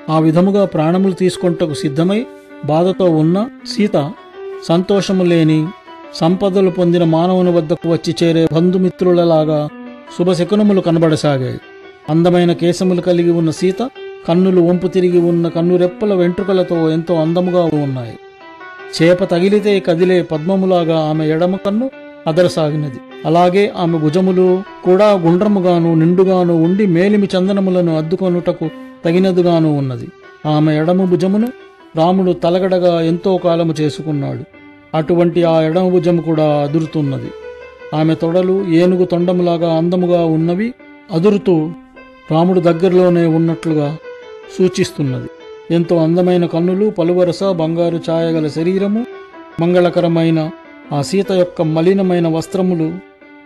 ఆ విధముగా ప్రాణములు తీసుకొంటకు సిద్ధమై బాధతో ఉన్న సీత సంతోషము లేని సంపదలు పొందిన మానవుని వద్దకు వచ్చి చేరే బంధుమిత్రులలాగా శుభశకునములు కనబడసాగాయి. అందమైన కేశములు కలిగి ఉన్న సీత కన్నులు వంపు తిరిగి ఉన్న కన్నురెప్పల వెంట్రుకలతో ఎంతో అందముగా ఉన్నాయి. చేప తగిలితే కదిలే పద్మములాగా ఆమె ఎడమ కన్ను అదరసాగినది. అలాగే ఆమె భుజములు కూడా గుండ్రముగాను నిండుగాను ఉండి మేలిమి చందనములను అద్దుకొనుటకు తగినదిగాను ఉన్నది. ఆమె ఎడమ భుజమును రాముడు తలగడగా ఎంతో కాలము చేసుకున్నాడు. అటువంటి ఆ ఎడమ భుజము కూడా అదురుతున్నది. ఆమె తొడలు ఏనుగు తొండములాగా అందముగా ఉన్నవి అదురుతూ రాముడు దగ్గరలోనే ఉన్నట్లుగా సూచిస్తున్నది. ఎంతో అందమైన కన్నులు, పలువరస బంగారు ఛాయగల శరీరము, మంగళకరమైన ఆ సీత యొక్క మలినమైన వస్త్రములు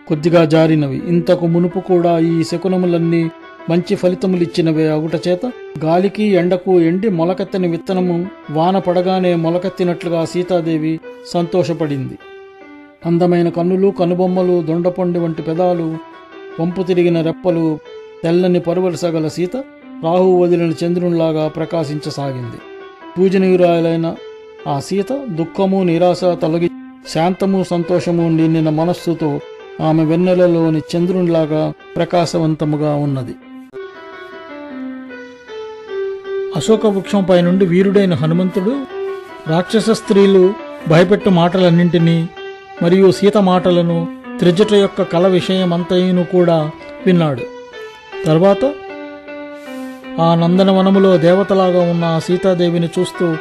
కొద్దిగా జారినవి. ఇంతకు మునుపు కూడా ఈ శకునములన్నీ మంచి ఫలితములిచ్చినవే అగుట చేత గాలికి ఎండకు ఎండి మొలకెత్తని విత్తనము వాన పడగానే మొలకెత్తినట్లుగా సీతాదేవి సంతోషపడింది. అందమైన కన్నులు, కనుబొమ్మలు, దొండపండు వంటి పెదాలు, వంపు తిరిగిన రెప్పలు, తెల్లని పరువలసగల సీత రాహు వదిలిన చంద్రునిలాగా ప్రకాశించసాగింది. పూజనీయురాలైన ఆ సీత దుఃఖము నిరాశ తొలగి శాంతము సంతోషము నిండిన మనస్సుతో ఆమె వెన్నెలలోని చంద్రునిలాగా ప్రకాశవంతముగా ఉన్నది. అశోక వృక్షంపై నుండి వీరుడైన హనుమంతుడు రాక్షస స్త్రీలు భయపెట్టు మాటలన్నింటినీ మరియు సీత మాటలను, త్రిజట యొక్క కల విషయమంతయును కూడా విన్నాడు. తర్వాత ఆ నందనవనములో దేవతలాగా ఉన్న ఆ సీతాదేవిని చూస్తూ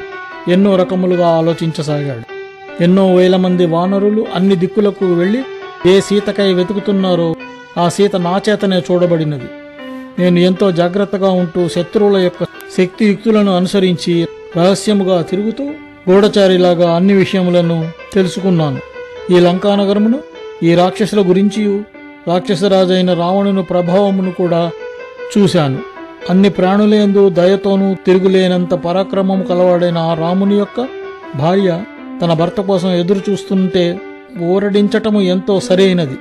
ఎన్నో రకములుగా ఆలోచించసాగాడు. ఎన్నో వేల మంది వానరులు అన్ని దిక్కులకు వెళ్ళి ఏ సీతకై వెతుకుతున్నారో ఆ సీత నా చేతనే చూడబడినది. నేను ఎంతో జాగ్రత్తగా ఉంటూ శత్రువుల యొక్క శక్తియుక్తులను అనుసరించి రహస్యముగా తిరుగుతూ గూఢచారిలాగా అన్ని విషయములను తెలుసుకున్నాను. ఈ లంకానగరమును, ఈ రాక్షసుల గురించియు రాక్షసరాజైన రావణుని ప్రభావమును కూడా చూశాను. అన్ని ప్రాణులందు దయతోనూ తిరుగులేనంత పరాక్రమము కలవాడైన ఆ రాముని యొక్క భార్య తన భర్త కోసం ఎదురు చూస్తుంటే ఊరడించటము ఎంతో సరైనది.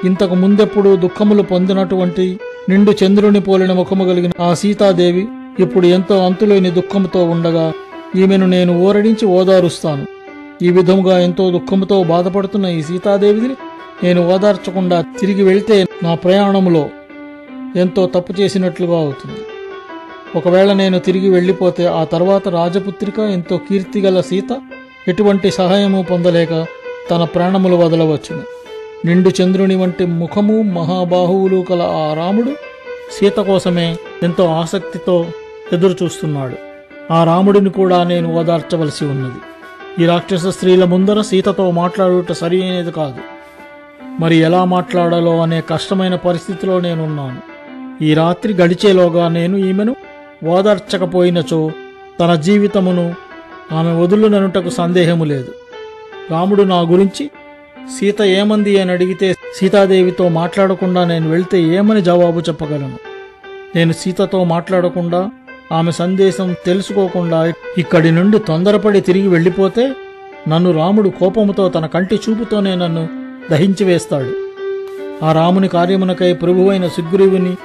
ఇంతకు ముందెప్పుడు దుఃఖములు పొందినటువంటి నిండు చంద్రుని పోలిన ముఖము కలిగిన ఆ సీతాదేవి ఇప్పుడు ఎంతో అంతులేని దుఃఖముతో ఉండగా ఈమెను నేను ఊరడించి ఓదారుస్తాను. ఈ విధముగా ఎంతో దుఃఖముతో బాధపడుతున్న ఈ సీతాదేవిని నేను ఓదార్చకుండా తిరిగి వెళ్తే నా ప్రయాణములో ఎంతో తప్పు చేసినట్లుగా అవుతుంది. ఒకవేళ నేను తిరిగి వెళ్ళిపోతే ఆ తర్వాత రాజపుత్రిక, ఎంతో కీర్తిగల సీత ఎటువంటి సహాయము పొందలేక తన ప్రాణములు వదలవచ్చును. నిండు చంద్రుని వంటి ముఖము, మహాబాహువులు కల ఆ రాముడు సీత కోసమే ఎంతో ఆసక్తితో ఎదురు చూస్తున్నాడు. ఆ రాముడిని కూడా నేను ఓదార్చవలసి ఉన్నది. ఈ రాక్షస స్త్రీల ముందర సీతతో మాట్లాడుట సరి అయినది కాదు. మరి ఎలా మాట్లాడాలో అనే కష్టమైన పరిస్థితిలో నేనున్నాను. ఈ రాత్రి గడిచేలోగా నేను ఈమెను ఓదార్చకపోయినచో తన జీవితమును ఆమె వదులుననుటకు సందేహము లేదు. రాముడు నా గురించి సీత ఏమంది అని అడిగితే సీతాదేవితో మాట్లాడకుండా నేను వెళ్తే ఏమని జవాబు చెప్పగలను? నేను సీతతో మాట్లాడకుండా, ఆమె సందేశం తెలుసుకోకుండా ఇక్కడి నుండి తొందరపడి తిరిగి వెళ్ళిపోతే నన్ను రాముడు కోపముతో తన కంటి చూపుతోనే నన్ను దహించి వేస్తాడు. ఆ రాముని కార్యమునకై ప్రభువైన సుగ్రీవుని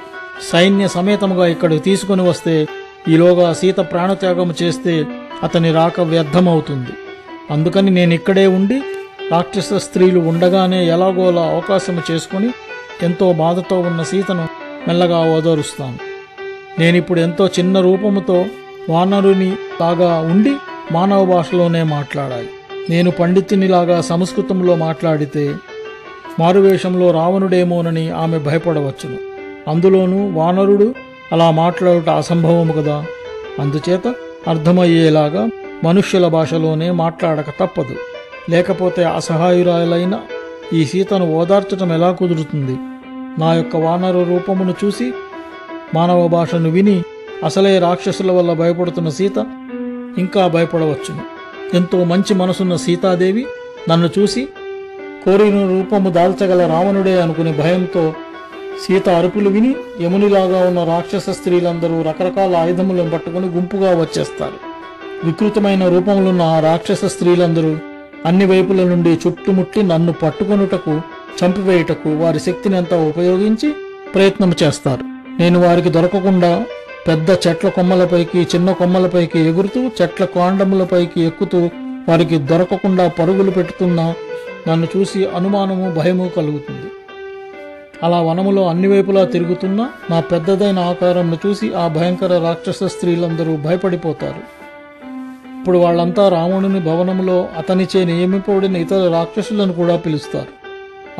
సైన్య సమేతముగా ఇక్కడికి తీసుకుని వస్తే ఈలోగా సీత ప్రాణత్యాగము చేస్తే అతని రాక వ్యర్థమవుతుంది. అందుకని నేను ఇక్కడే ఉండి రాక్షస స్త్రీలు ఉండగానే ఎలాగోలా అవకాశము చేసుకుని ఎంతో బాధతో ఉన్న సీతను మెల్లగా ఓదారుస్తాను. నేనిప్పుడు ఎంతో చిన్న రూపముతో వానరుని లాగా ఉండి మానవ భాషలోనే మాట్లాడాలి. నేను పండితునిలాగా సంస్కృతంలో మాట్లాడితే మారువేషంలో రావణుడేమోనని ఆమె భయపడవచ్చును. అందులోనూ వానరుడు అలా మాట్లాడుట అసంభవము కదా. అందుచేత అర్థమయ్యేలాగా మనుష్యుల భాషలోనే మాట్లాడక తప్పదు. లేకపోతే అసహాయురాలైన ఈ సీతను ఓదార్చటం ఎలా కుదురుతుంది? నా యొక్క వానరు రూపమును చూసి మానవ భాషను విని అసలే రాక్షసుల వల్ల భయపడుతున్న సీత ఇంకా భయపడవచ్చును. ఎంతో మంచి మనసున్న సీతాదేవి నన్ను చూసి కోరిన రూపము దాల్చగల రావణుడే అనుకునే భయంతో సీత అరుపులు విని యమునిలాగా ఉన్న రాక్షస స్త్రీలందరూ రకరకాల ఆయుధములను పట్టుకుని గుంపుగా వచ్చేస్తారు. వికృతమైన రూపములున్న ఆ రాక్షస స్త్రీలందరూ అన్ని వైపుల నుండి చుట్టుముట్టి నన్ను పట్టుకొనుటకు, చంపివేయుటకు వారి శక్తిని అంతా ఉపయోగించి ప్రయత్నం చేస్తారు. నేను వారికి దొరకకుండా పెద్ద చెట్ల కొమ్మలపైకి చిన్న కొమ్మలపైకి ఎగురుతూ చెట్ల కాండములపైకి ఎక్కుతూ వారికి దొరకకుండా పరుగులు పెట్టుతున్న నన్ను చూసి అనుమానము భయము కలుగుతుంది. అలా వనములో అన్ని వైపులా తిరుగుతున్న నా పెద్దదైన ఆకారంను చూసి ఆ భయంకర రాక్షస స్త్రీలందరూ భయపడిపోతారు. ఇప్పుడు వాళ్ళంతా రావణుని భవనములో అతనిచే నియమింపబడిన ఇతర రాక్షసులను కూడా పిలుస్తారు.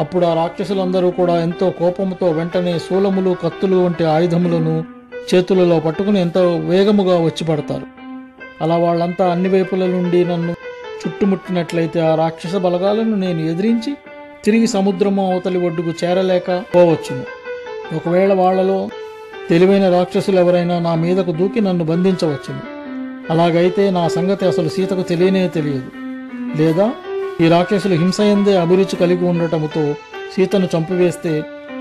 అప్పుడు ఆ రాక్షసులందరూ కూడా ఎంతో కోపముతో వెంటనే శూలములు కత్తులు వంటి ఆయుధములను చేతులలో పట్టుకుని ఎంతో వేగముగా వచ్చి పడతారు. అలా వాళ్ళంతా అన్ని వైపుల నుండి నన్ను చుట్టుముట్టినట్లయితే ఆ రాక్షస బలగాలను నేను ఎదిరించి తిరిగి సముద్రము అవతలి ఒడ్డుకు చేరలేక పోవచ్చును. ఒకవేళ వాళ్లలో తెలివైన రాక్షసులు ఎవరైనా నా మీదకు దూకి నన్ను బంధించవచ్చును. అలాగైతే నా సంగతి అసలు సీతకు తెలియనే తెలియదు. లేదా ఈ రాక్షసులు హింసయందే అభిరుచి కలిగి ఉండటముతో సీతను చంపివేస్తే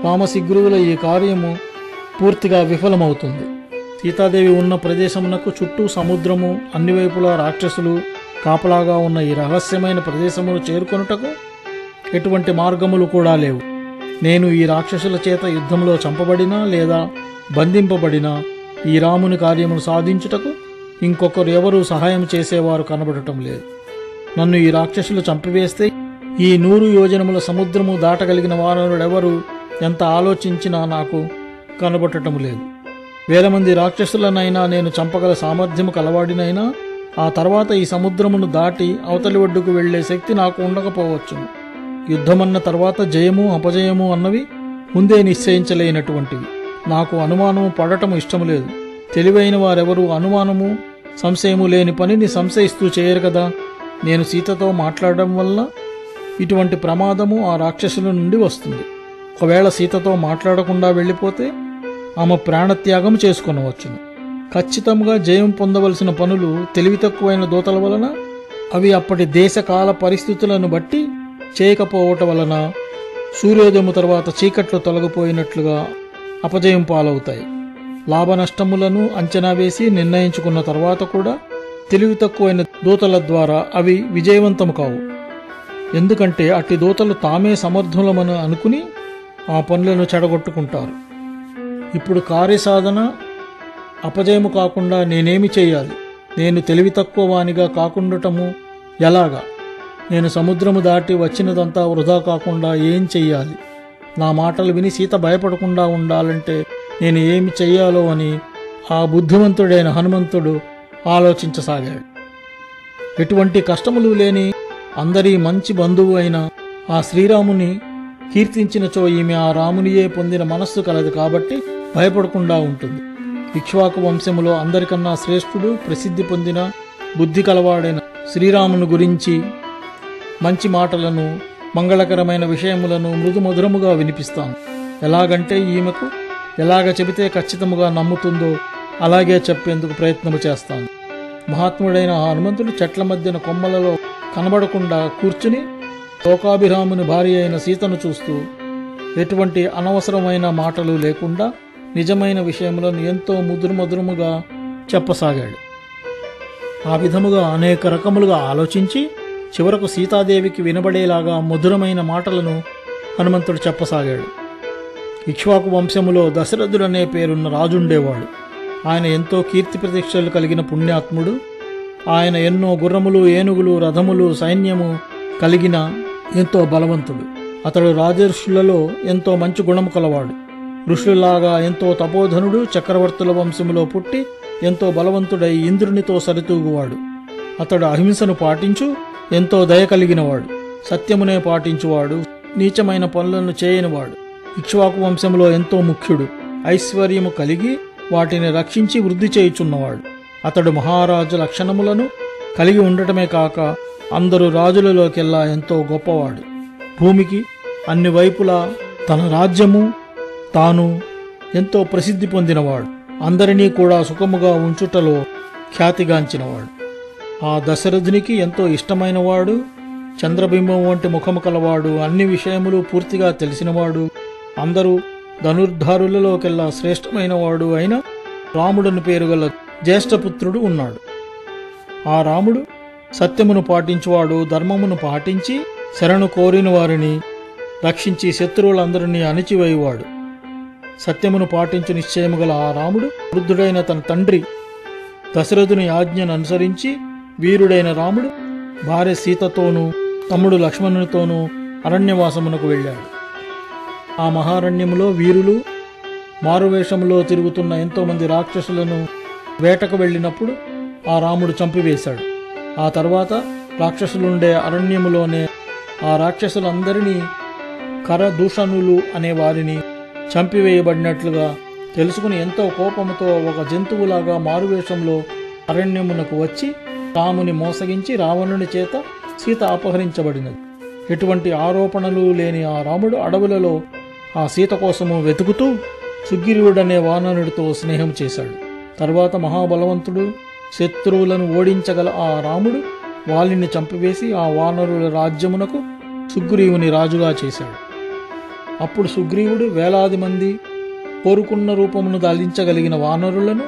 రామశీఘ్రువుల ఈ కార్యము పూర్తిగా విఫలమవుతుంది. సీతాదేవి ఉన్న ప్రదేశమునకు చుట్టూ సముద్రము, అన్ని వైపులా రాక్షసులు కాపలాగా ఉన్న ఈ రహస్యమైన ప్రదేశమును చేరుకొనుటకు ఎటువంటి మార్గములు కూడా లేవు. నేను ఈ రాక్షసుల చేత యుద్ధంలో చంపబడినా లేదా బంధింపబడినా ఈ రాముని కార్యమును సాధించుటకు ఇంకొకరు ఎవరూ సహాయం చేసేవారు కనబడటం లేదు. నన్ను ఈ రాక్షసులు చంపివేస్తే ఈ 100 యోజనముల సముద్రము దాటగలిగిన వారెవరు ఎంత ఆలోచించినా నాకు కనబడటం లేదు. 1000 మంది రాక్షసులనైనా నేను చంపగల సామర్థ్యము కలవాడినైనా ఆ తర్వాత ఈ సముద్రమును దాటి అవతలి ఒడ్డుకు వెళ్లే శక్తి నాకు ఉండకపోవచ్చును. యుద్ధమన్న తర్వాత జయము అపజయము అన్నవి ముందే నిశ్చయించలేనటువంటివి. నాకు అనుమానము పడటము ఇష్టము లేదు. తెలివైన వారెవరూ అనుమానము సంశయము లేని పనిని సంశయిస్తూ చేయరు కదా. నేను సీతతో మాట్లాడడం వల్ల ఇటువంటి ప్రమాదము ఆ రాక్షసుల నుండి వస్తుంది. ఒకవేళ సీతతో మాట్లాడకుండా వెళ్ళిపోతే ఆమె ప్రాణత్యాగం చేసుకొనవచ్చును. ఖచ్చితంగా జయం పొందవలసిన పనులు తెలివి తక్కువైన దూతల వలన అవి అప్పటి దేశకాల పరిస్థితులను బట్టి చేయకపోవటం వలన సూర్యోదయము తర్వాత చీకట్లు తొలగిపోయినట్లుగా అపజయం పాలవుతాయి. లాభనష్టములను అంచనా వేసి నిర్ణయించుకున్న తర్వాత కూడా తెలివి తక్కువైన దూతల ద్వారా అవి విజయవంతము కావు. ఎందుకంటే అట్టి దూతలు తామే సమర్థులమని అనుకుని ఆ పనులను చెడగొట్టుకుంటారు. ఇప్పుడు కార్యసాధన అపజయము కాకుండా నేనేమి చేయాలి? నేను తెలివి తక్కువ వానిగా కాకుండటము ఎలాగా? నేను సముద్రము దాటి వచ్చినదంతా వృధా కాకుండా ఏం చెయ్యాలి? నా మాటలు విని సీత భయపడకుండా ఉండాలంటే నేను ఏమి చెయ్యాలో అని ఆ బుద్ధిమంతుడైన హనుమంతుడు ఆలోచించసాగాడు. ఎటువంటి కష్టములు లేని అందరి మంచి బంధువు అయిన ఆ శ్రీరాముని కీర్తించినచో ఈమె ఆ రామునియే పొందిన మనస్సు కలదు కాబట్టి భయపడకుండా ఉంటుంది. ఇక్ష్వాకు వంశములో అందరికన్నా శ్రేష్ఠుడు, ప్రసిద్ధి పొందిన బుద్ధి కలవాడైన శ్రీరాముని గురించి మంచి మాటలను, మంగళకరమైన విషయములను మృదుమధురముగా వినిపిస్తాను. ఎలాగంటే ఈమెకు ఎలాగ చెబితే ఖచ్చితముగా నమ్ముతుందో అలాగే చెప్పేందుకు ప్రయత్నము చేస్తాను. మహాత్ముడైన హనుమంతుడు చెట్ల మధ్యన కొమ్మలలో కనబడకుండా కూర్చుని లోకాభిరాముని భార్య అయిన సీతను చూస్తూ ఎటువంటి అనవసరమైన మాటలు లేకుండా నిజమైన విషయములను ఎంతో మధురముగా చెప్పసాగాడు. ఆ విధముగా అనేక రకములుగా ఆలోచించి చివరకు సీతాదేవికి వినబడేలాగా మధురమైన మాటలను హనుమంతుడు చెప్పసాగాడు. ఇక్ష్వాకు వంశములో దశరథుడనే పేరున్న రాజుండేవాడు. ఆయన ఎంతో కీర్తి ప్రతిష్టలు కలిగిన పుణ్యాత్ముడు. ఆయన ఎన్నో గుర్రములు, ఏనుగులు, రథములు, సైన్యము కలిగిన ఎంతో బలవంతుడు. అతడు రాజర్షులలో ఎంతో మంచి గుణము కలవాడు. ఋషులాగా ఎంతో తపోధనుడు. చక్రవర్తుల వంశములో పుట్టి ఎంతో బలవంతుడై ఇంద్రునితో సరితూగువాడు. అతడు అహింసను పాటించు ఎంతో దయ కలిగినవాడు. సత్యమునే పాటించువాడు. నీచమైన పనులను చేయనివాడు. ఇక్ష్వాకు వంశంలో ఎంతో ముఖ్యుడు. ఐశ్వర్యము కలిగి వాటిని రక్షించి వృద్ధి చేయుచున్నవాడు. అతడు మహారాజు లక్షణములను కలిగి ఉండటమే కాక అందరూ రాజులలోకెల్లా ఎంతో గొప్పవాడు. భూమికి అన్ని వైపులా తన రాజ్యము తాను ఎంతో ప్రసిద్ధి పొందినవాడు. అందరినీ కూడా సుఖముగా ఉంచుటలో ఖ్యాతిగాంచినవాడు. ఆ దశరథునికి ఎంతో ఇష్టమైనవాడు. చంద్రబింబం వంటి ముఖము కలవాడు. అన్ని విషయములు పూర్తిగా తెలిసినవాడు. అందరూ ధనుర్ధారులలోకెల్లా శ్రేష్టమైనవాడు అయిన రాముడని పేరుగల జ్యేష్ఠపుత్రుడు ఉన్నాడు. ఆ రాముడు సత్యమును పాటించువాడు. ధర్మమును పాటించి శరణు కోరిన వారిని రక్షించి శత్రువులందరినీ అణిచివేయువాడు. సత్యమును పాటించి నిశ్చయము గల ఆ రాముడు వృద్ధుడైన తన తండ్రి దశరథుని ఆజ్ఞను అనుసరించి వీరుడైన రాముడు భార్య సీతతోనూ తమ్ముడు లక్ష్మణునితోనూ అరణ్యవాసమునకు వెళ్ళాడు. ఆ మహారణ్యములో వీరులు మారువేషములో తిరుగుతున్న ఎంతోమంది రాక్షసులను వేటకు వెళ్ళినప్పుడు ఆ రాముడు చంపివేశాడు. ఆ తర్వాత రాక్షసులుండే అరణ్యములోనే ఆ రాక్షసులందరినీ కరదూషణులు అనే వారిని చంపివేయబడినట్లుగా తెలుసుకుని ఎంతో కోపముతో ఒక జంతువులాగా మారువేషంలో అరణ్యమునకు వచ్చి రాముని మోసగించి రావణుని చేత సీత అపహరించబడినది. ఎటువంటి ఆరోపణలు లేని ఆ రాముడు అడవులలో ఆ సీత కోసము వెతుకుతూ సుగ్రీవుడనే వానరుడితో స్నేహం చేశాడు. తర్వాత మహాబలవంతుడు శత్రువులను ఓడించగల ఆ రాముడు వాలిని చంపివేసి ఆ వానరుల రాజ్యమునకు సుగ్రీవుని రాజుగా చేశాడు. అప్పుడు సుగ్రీవుడు వేలాది మంది కోరుకున్న రూపమును దాల్చించగలిగిన వానరులను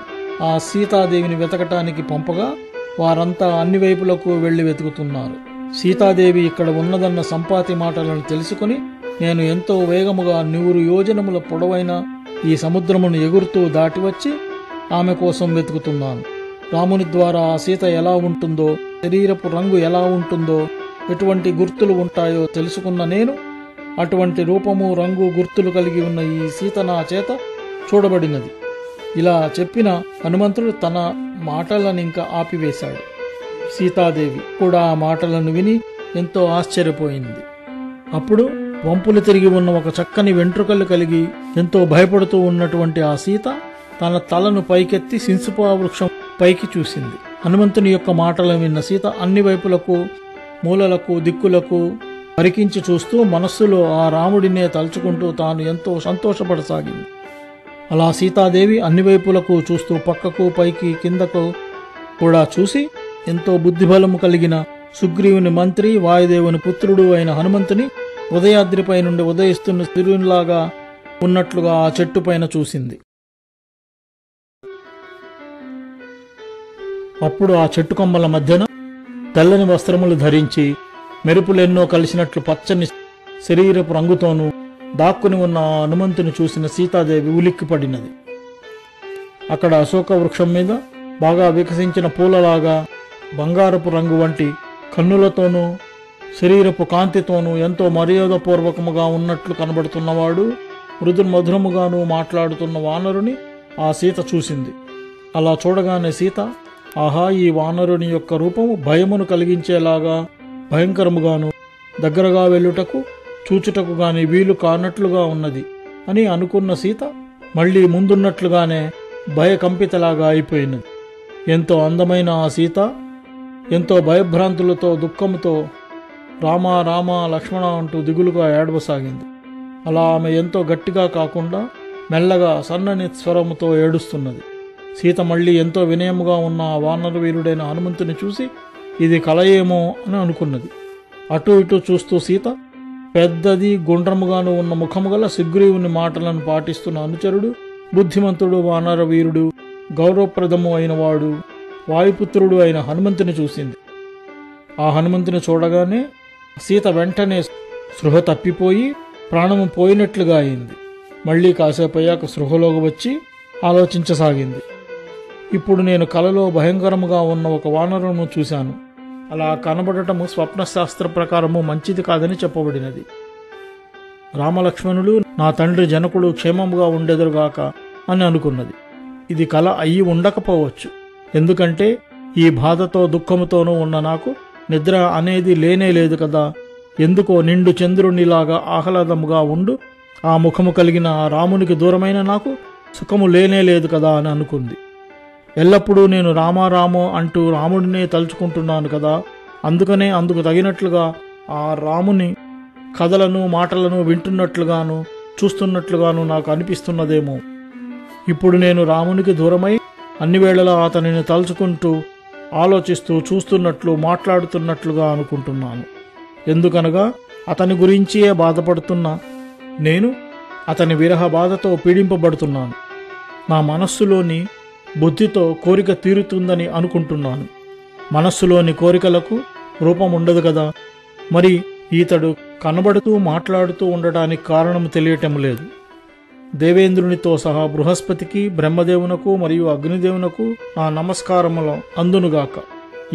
ఆ సీతాదేవిని వెతకటానికి పంపగా వారంతా అన్ని వైపులకు వెళ్లి వెతుకుతున్నారు. సీతాదేవి ఇక్కడ ఉన్నదన్న సంపాతి మాటలను తెలుసుకుని నేను ఎంతో వేగముగా 100 యోజనముల పొడవైన ఈ సముద్రమును ఎగురుతూ దాటివచ్చి ఆమె కోసం వెతుకుతున్నాను. రాముని ద్వారా ఆ సీత ఎలా ఉంటుందో, శరీరపు రంగు ఎలా ఉంటుందో, ఎటువంటి గుర్తులు ఉంటాయో తెలుసుకున్న నేను అటువంటి రూపము రంగు గుర్తులు కలిగి ఉన్న ఈ సీత నా చేత చూడబడినది. ఇలా చెప్పిన హనుమంతుడు తన మాటలను ఇంకా ఆపివేశాడు. సీతాదేవి కూడా ఆ మాటలను విని ఎంతో ఆశ్చర్యపోయింది. అప్పుడు వంపులు తిరిగి ఉన్న ఒక చక్కని వెంట్రుకలు కలిగి ఎంతో భయపడుతూ ఉన్నటువంటి ఆ సీత తన తలను పైకెత్తి సింసుపా వృక్షం పైకి చూసింది. హనుమంతుని యొక్క మాటలను విన్న సీత అన్ని వైపులకు మూలలకు దిక్కులకు పరికించి చూస్తూ మనస్సులో ఆ రాముడినే తలుచుకుంటూ తాను ఎంతో సంతోషపడసాగింది. అలా సీతాదేవి అన్ని వైపులకు చూస్తూ పక్కకు పైకి కిందకు కూడా చూసి ఎంతో బుద్ధిబలము కలిగిన సుగ్రీవుని మంత్రి వాయుదేవుని పుత్రుడు అయిన హనుమంతుని ఉదయాద్రిపై నుండి ఉదయిస్తున్న సూర్యునిలాగా ఉన్నట్లుగా ఆ చెట్టు పైన చూసింది. అప్పుడు ఆ చెట్టు కొమ్మల మధ్యన తెల్లని వస్త్రములు ధరించి మెరుపులెన్నో కలిసినట్లు పచ్చని శరీరపు రంగుతోనూ దాక్కుని ఉన్న ఆ హనుమంతుని చూసిన సీతాదేవి ఉలిక్కిపడినది. అక్కడ అశోక వృక్షం మీద బాగా వికసించిన పూలలాగా బంగారపు రంగు వంటి కన్నులతోనూ శరీరపు కాంతితోనూ ఎంతో మర్యాదపూర్వకముగా ఉన్నట్లు కనబడుతున్నవాడు మృదు మధురముగాను మాట్లాడుతున్న వానరుని ఆ సీత చూసింది. అలా చూడగానే సీత, ఆహా, ఈ వానరుని యొక్క రూపము భయమును కలిగించేలాగా భయంకరముగాను దగ్గరగా వెళ్ళుటకు చూచుటకు గాని వీలు కానట్లుగా ఉన్నది అని అనుకున్న సీత మళ్లీ ముందున్నట్లుగానే భయకంపితలాగా అయిపోయినది. ఎంతో అందమైన ఆ సీత ఎంతో భయభ్రాంతులతో దుఃఖముతో రామా రామా లక్ష్మణ అంటూ దిగులుగా ఏడవసాగింది. అలా ఆమె ఎంతో గట్టిగా కాకుండా మెల్లగా సన్నని స్వరముతో ఏడుస్తున్నది. సీత మళ్ళీ ఎంతో వినయముగా ఉన్న ఆ వానర వీరుడైన హనుమంతుని చూసి ఇది కలయేమో అని అనుకున్నది. అటు ఇటు చూస్తూ సీత పెద్దది గుండ్రముగాను ఉన్న ముఖము గల సుగ్రీవుని మాటలను పాటిస్తున్న అనుచరుడు, బుద్ధిమంతుడు, వానర వీరుడు, గౌరవప్రదము అయిన వాడు, వాయుపుత్రుడు అయిన హనుమంతుని చూసింది. ఆ హనుమంతుని చూడగానే సీత వెంటనే స్పృహ తప్పిపోయి ప్రాణము పోయినట్లుగా అయింది. మళ్లీ కాసేపయ్యాక స్పృహలోకి వచ్చి ఆలోచించసాగింది. ఇప్పుడు నేను కలలో భయంకరముగా ఉన్న ఒక వానరును చూశాను. అలా కనబడటము స్వప్నశాస్త్ర ప్రకారము మంచిది కాదని చెప్పబడినది. రామలక్ష్మణులు నా తండ్రి జనకుడు క్షేమముగా ఉండెదరుగాక అని అనుకున్నది. ఇది కల అయ్యి ఉండకపోవచ్చు. ఎందుకంటే ఈ బాధతో దుఃఖముతోనూ ఉన్న నాకు నిద్ర అనేది లేనే లేదు కదా. ఎందుకో నిండు చంద్రునిలాగా ఆహ్లాదముగా ఉండు ఆ ముఖము కలిగిన ఆ రామునికి దూరమైన నాకు సుఖము లేనే లేదు కదా అని అనుకుంది. ఎల్లప్పుడూ నేను రామారామో అంటూ రాముడినే తలుచుకుంటున్నాను కదా, అందుకనే అందుకు తగినట్లుగా ఆ రాముని కథలను మాటలను వింటున్నట్లుగాను చూస్తున్నట్లుగాను నాకు అనిపిస్తున్నదేమో. ఇప్పుడు నేను రామునికి దూరమై అన్ని వేళలా అతనిని తలుచుకుంటూ ఆలోచిస్తూ చూస్తున్నట్లు మాట్లాడుతున్నట్లుగా అనుకుంటున్నాను. ఎందుకనగా అతని గురించియే బాధపడుతున్న నేను అతని విరహ బాధతో పీడింపబడుతున్నాను. నా మనస్సులోని బుద్ధితో కోరిక తీరుతుందని అనుకుంటున్నాను. మనస్సులోని కోరికలకు రూపం ఉండదు కదా. మరి ఈతడు కనబడుతూ మాట్లాడుతూ ఉండటానికి కారణం తెలియటం లేదు. దేవేంద్రునితో సహా బృహస్పతికి, బ్రహ్మదేవునకు మరియు అగ్నిదేవునకు నా నమస్కారములు అందునుగాక.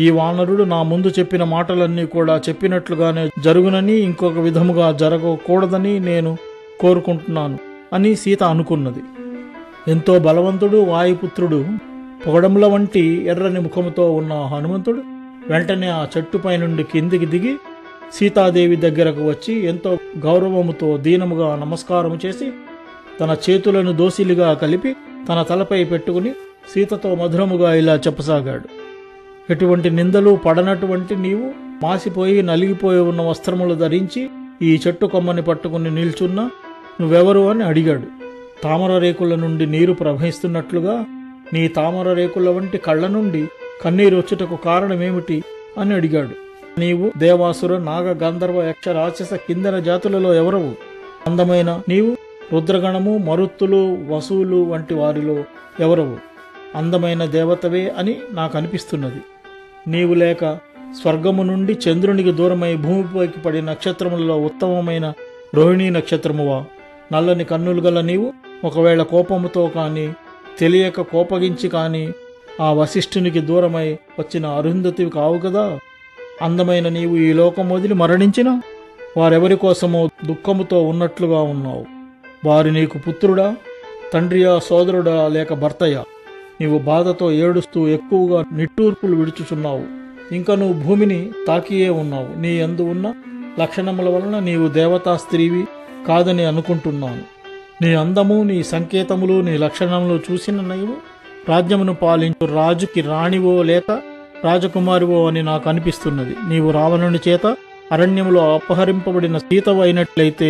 ఈ వానరుడు నా ముందు చెప్పిన మాటలన్నీ కూడా చెప్పినట్లుగానే జరుగునని, ఇంకొక విధముగా జరగకూడదని నేను కోరుకుంటున్నాను అని సీత అనుకున్నది. ఎంతో బలవంతుడు, వాయుపుత్రుడు, పొగడముల వంటి ఎర్రని ముఖముతో ఉన్న హనుమంతుడు వెంటనే ఆ చెట్టుపై నుండి కిందికి దిగి సీతాదేవి దగ్గరకు వచ్చి ఎంతో గౌరవముతో దీనముగా నమస్కారము చేసి తన చేతులను దోసిలిగా కలిపి తన తలపై పెట్టుకుని సీతతో మధురముగా ఇలా చెప్పసాగాడు. ఎటువంటి నిందలు పడనటువంటి నీవు మాసిపోయి నలిగిపోయి ఉన్న వస్త్రములు ధరించి ఈ చెట్టు కొమ్మని పట్టుకుని నిల్చున్నా నువ్వెవరు అని అడిగాడు. తామర రేకుల నుండి నీరు ప్రవహిస్తున్నట్లుగా నీ తామర రేకుల వంటి కళ్ళ నుండి కన్నీరు వచ్చుటకు కారణమేమిటి అని అడిగాడు. నీవు దేవాసుర, నాగ, గంధర్వ, యక్ష, రాక్షస, కిందన జాతులలో ఎవరవు? అందమైన నీవు రుద్రగణము, మరుత్తులు, వసువులు వంటి వారిలో ఎవరవు? అందమైన దేవతవే అని నాకు అనిపిస్తున్నది. నీవు లేక స్వర్గము నుండి చంద్రునికి దూరమై భూమిపైకి పడి నక్షత్రములలో ఉత్తమమైన రోహిణీ నక్షత్రమువా? నల్లని కన్నులు గల నీవు ఒకవేళ కోపముతో కానీ తెలియక కోపగించి కానీ ఆ వశిష్ఠునికి దూరమై వచ్చిన అరుంధతివి కావు కదా. అందమైన నీవు ఈ లోకం వదిలి మరణించిన వారెవరి కోసమో దుఃఖముతో ఉన్నట్లుగా ఉన్నావు. వారు నీకు పుత్రుడా, తండ్రియా, సోదరుడా లేక భర్తయా? నీవు బాధతో ఏడుస్తూ ఎక్కువగా నిట్టూర్పులు విడుచుచున్నావు. ఇంకా నువ్వు భూమిని తాకియే ఉన్నావు. నీ యందు ఉన్న లక్షణముల వలన నీవు దేవతా స్త్రీవి కాదని అనుకుంటున్నాను. నీ అందము, నీ సంకేతములు, నీ లక్షణములు చూసిన నీవు రాజ్యమును పాలించు రాజుకి రాణివో లేక రాజకుమారివో అని నాకు అనిపిస్తున్నది. నీవు రావణుని చేత అరణ్యములో అపహరింపబడిన సీతవు అయినట్లయితే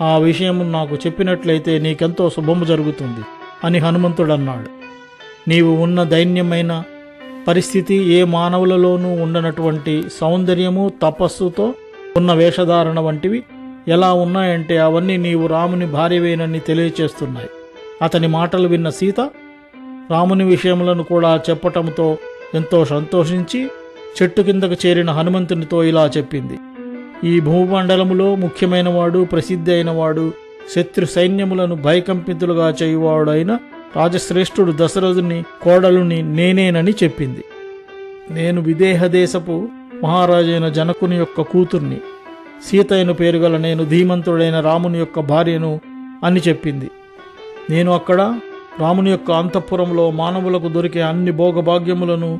ఆ విషయము నాకు చెప్పినట్లయితే నీకెంతో శుభము జరుగుతుంది అని హనుమంతుడన్నాడు. నీవు ఉన్న దైన్యమైన పరిస్థితి, ఏ మానవులలోనూ ఉండనటువంటి సౌందర్యము, తపస్సుతో ఉన్న వేషధారణ వంటివి ఎలా ఉన్నాయంటే అవన్నీ నీవు రాముని భార్యవేనని తెలియచేస్తున్నాయి. అతని మాటలు విన్న సీత రాముని విషయములను కూడా చెప్పటంతో ఎంతో సంతోషించి చెట్టు కిందకు చేరిన హనుమంతునితో ఇలా చెప్పింది. ఈ భూమండలములో ముఖ్యమైన వాడు, ప్రసిద్ధి అయినవాడు, శత్రు సైన్యములను భయకంపితులుగా చేయువాడైన రాజశ్రేష్ఠుడు దశరథుని కోడలుని నేనేనని చెప్పింది. నేను విదేహదేశపు మహారాజైన జనకుని యొక్క కూతుర్ని. సీతయ్యను పేరుగల నేను ధీమంతుడైన రాముని యొక్క భార్యను అని చెప్పింది. నేను అక్కడ రాముని యొక్క అంతఃపురంలో మానవులకు దొరికే అన్ని భోగభాగ్యములను,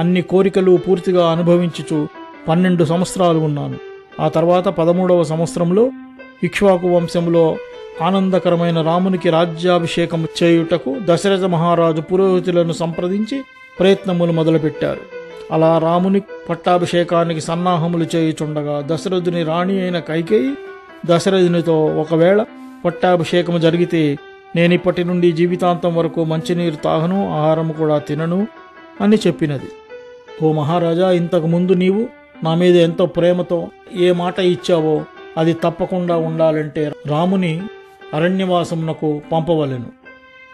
అన్ని కోరికలు పూర్తిగా అనుభవించుచు 12 సంవత్సరాలు ఉన్నాను. ఆ తర్వాత 13వ సంవత్సరంలో ఇక్ష్వాకు వంశంలో ఆనందకరమైన రామునికి రాజ్యాభిషేకం చేయుటకు దశరథ మహారాజు పురోహితులను సంప్రదించి ప్రయత్నములు మొదలుపెట్టారు. అలా రాముని పట్టాభిషేకానికి సన్నాహములు చేయుచుండగా దశరథుని రాణి అయిన కైకేయి దశరథునితో, ఒకవేళ పట్టాభిషేకము జరిగితే నేనిప్పటి నుండి జీవితాంతం వరకు మంచినీరు తాగను, ఆహారము కూడా తినను అని చెప్పినది. ఓ మహారాజా, ఇంతకు ముందు నీవు నా మీద ఎంతో ప్రేమతో ఏ మాట ఇచ్చావో అది తప్పకుండా ఉండాలంటే రాముని అరణ్యవాసమునకు పంపవలెను.